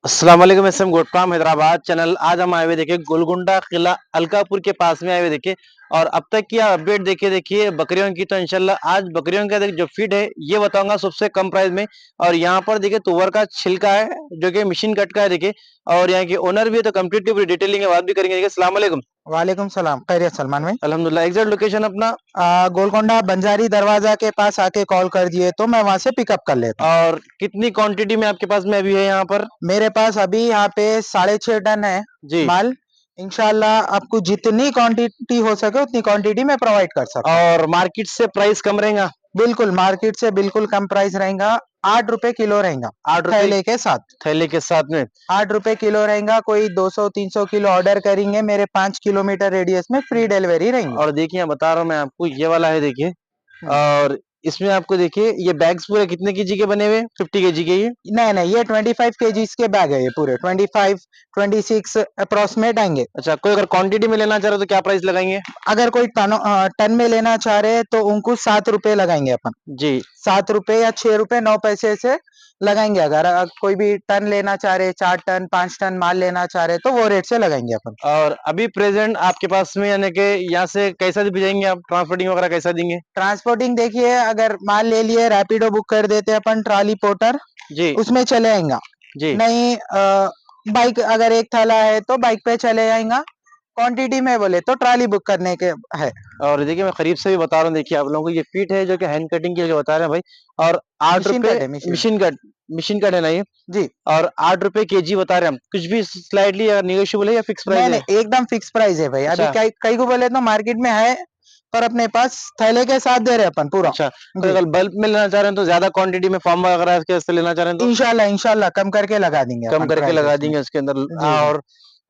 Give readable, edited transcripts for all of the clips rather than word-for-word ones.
अस्सलाम वालेकुम SM गोटफार्म Hyderabad channel. आज हम आए हुए देखिए गोलकुंडा किला अलकापुर के पास में आए हुए देखिए। और अब तक की अपडेट देखिए बकरियों की। तो इंशाल्लाह आज बकरियों का जो फीड है ये बताऊंगा सबसे कम प्राइस में। और यहाँ पर देखिए तुअर का छिलका है जो कि मशीन कट का है देखिए। और यहाँ की ओनर भी है तो कम्प्लीटली पूरी डिटेलिंग बात भी करेंगे। देखिए अस्सलाम वालेकुम। वालेकुम सलाम। खैरियत सलमान भाई। अल्हम्दुलिल्लाह। एग्जैक्ट लोकेशन अपना? गोलकोंडा बंजारी दरवाजा के पास आके कॉल कर दिए तो मैं वहां से पिकअप कर लेता हूँ। और कितनी क्वांटिटी में आपके पास में अभी है यहाँ पर? मेरे पास अभी यहाँ पे 6.5 टन है जी। माल। इंशाल्लाह आपको जितनी क्वांटिटी हो सके उतनी क्वांटिटी में प्रोवाइड कर सकता हूँ। और मार्केट से प्राइस कम रहेगा? बिल्कुल मार्केट से बिल्कुल कम प्राइस रहेगा। 8 रुपए किलो रहेगा 8 रुपए थैले के साथ। थैले के साथ में? 8 रुपए किलो रहेगा। कोई 200-300 किलो ऑर्डर करेंगे मेरे 5 किलोमीटर रेडियस में फ्री डिलीवरी रहेंगी। और देखिए मैं बता रहा हूँ मैं आपको, ये वाला है देखिए। हम्म। और इसमें आपको देखिए ये बैग्स पूरे कितने केजी के बने हुए? 50 केजी के ये? नहीं नहीं, ये 25 kgs के बैग है ये पूरे 25-26 अप्रोक्सीमेट आएंगे। अच्छा, कोई अगर क्वांटिटी में लेना चाह रहे हो तो क्या प्राइस लगाएंगे? अगर कोई टन में लेना चाह रहे हैं तो उनको 7 रुपए लगाएंगे अपन। जी। 7 रुपए या 6 रुपए 9 पैसे से लगाएंगे। अगर कोई भी टन लेना चाह रहे, 4 टन 5 टन माल लेना चाह रहे तो वो रेट से लगाएंगे अपन। और अभी प्रेजेंट आपके पास में यानी कि यहाँ से कैसा भेजेंगे आप? ट्रांसपोर्टिंग वगैरह कैसा देंगे? ट्रांसपोर्टिंग देखिए, अगर माल ले लिए रैपिडो बुक कर देते अपन, ट्रॉली पोर्टर जी। उसमें चले आएगा। जी। नहीं बाइक अगर एक थैला है तो बाइक पे चले जाएगा। क्वांटिटी में बोले तो ट्रॉली बुक करने के है। और देखिए मैं करीब से भी बता रहा हूँ, देखिए आप लोगों को ये फीट है जो कि हैंड कटिंग की जो बता रहे हैं भाई। और आठ मशीन रुपए कट है मशीन। मशीन कट है ना ये? जी। और 8 रुपए केजी बता रहे हैं हम। कुछ भी स्लाइडली निगोशियबल है या फिक्स प्राइस नहीं है? नहीं, एकदम फिक्स प्राइस है भाई। अभी अच्छा। कई कई को बोले तो मार्केट में है, पर अपने पास थैले के साथ दे रहे अपन पूरा। अच्छा, कोई जी। अगर बल्क में लेना चाह रहे हैं तो ज्यादा क्वांटिटी में फॉर्म वगैरह के से लेना चाह रहे हैं तो इंशाल्लाह इंशाल्लाह कम करके लगा देंगे कम अपन करके प्राइस लगा उसमें। देंगे उसके अंदर। जी जी। और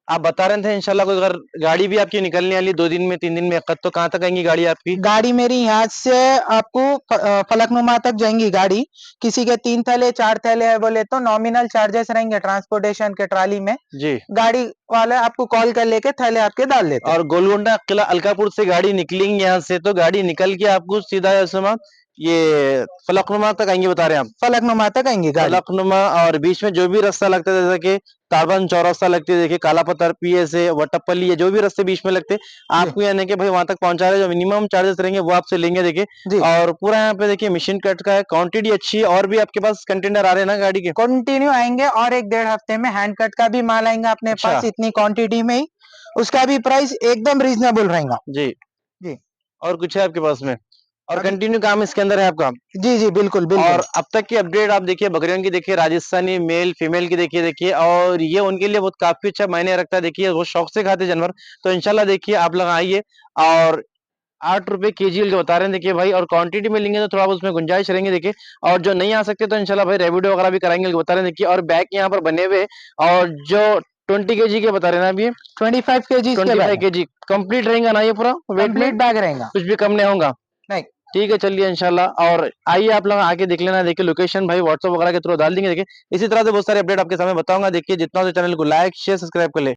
आप बता रहे थे इंशाल्लाह कोई अगर गाड़ी भी आपकी निकलने वाली 2 दिन में 3 दिन में तो कहाँ तक आएंगी गाड़ी आपकी? गाड़ी मेरी यहाँ से आपको फलकनुमा तक जाएंगी गाड़ी। किसी के 3 थैले 4 थैले है बोले तो नॉमिनल चार्जेस रहेंगे ट्रांसपोर्टेशन के ट्राली में। जी। गाड़ी वाले आपको कॉल कर लेके थैले आपके डाल देते हैं। और गोलकुंडा किला अलकापुर से गाड़ी निकलेंगी यहाँ से तो गाड़ी निकल के आपको सीधा ये फलकनुमा तक आएंगे बता रहे हैं आप? फलकनुमा तक आएंगी गाड़ी। फलकनुमा। और बीच में जो भी रास्ता लगता है जैसे कि तारबन चौरास्ता लगती है देखिए, काला पत्थर पीएस है, वटप्पली है, जो भी रास्ते बीच में लगते हैं जी आपको यानी कि भाई वहां तक पहुंचा रहे, जो मिनिमम चार्जेस रहेंगे वो आपसे लेंगे देखिए। जी। और पूरा यहाँ पे देखिए मशीन कट का है, क्वांटिटी अच्छी है। और भी आपके पास कंटेनर आ रहे हैं ना गाड़ी के? कंटिन्यू आएंगे और 1-1.5 हफ्ते में हैंड कट का भी माल आएगा अपने अच्छा। पास इतनी क्वांटिटी में ही। उसका भी प्राइस एकदम रीजनेबल रहेगा। जी। जी। और कुछ है आपके पास में? और अभी कंटिन्यू काम इसके अंदर है आपका? जी जी बिल्कुल बिल्कुल। और अब तक की अपडेट आप देखिए बकरियों की देखिए, राजस्थानी मेल फीमेल की देखिए। और ये उनके लिए बहुत काफी अच्छा मायने रखता है देखिए, वो शौक से खाते जानवर। तो इंशाल्लाह देखिए आप लोग आइए। और 8 रुपए केजी जो बता रहे हैं देखिए भाई, और क्वांटिटी में लेंगे तो थोड़ा बहुत उसमें गुंजाइश रहेंगे देखिए। और जो नहीं आ सकते तो इंशाल्लाह भाई रेविडो वगैरह भी कराएंगे बता रहे हैं देखिए। और बैग यहाँ पर बने हुए और जो 20 केजी के बता रहे हैं ना अभी? 25 kgs के 25 बैग है। केजी कंप्लीट रहेगा ना ये पूरा वेट में? कंप्लीट बैग रहेगा। कुछ भी कम नहीं होगा? नहीं। ठीक है चलिए इंशाल्लाह। और आइए आप लोग आके देख लेना देखिए, लोकेशन भाई व्हाट्सएप वगैरह के थ्रू डाल देंगे देखिए। इसी तरह से बहुत सारे अपडेट आपके सामने बताऊंगा देखिए। जितना तो चैनल को लाइक शेयर सब्सक्राइब कर ले।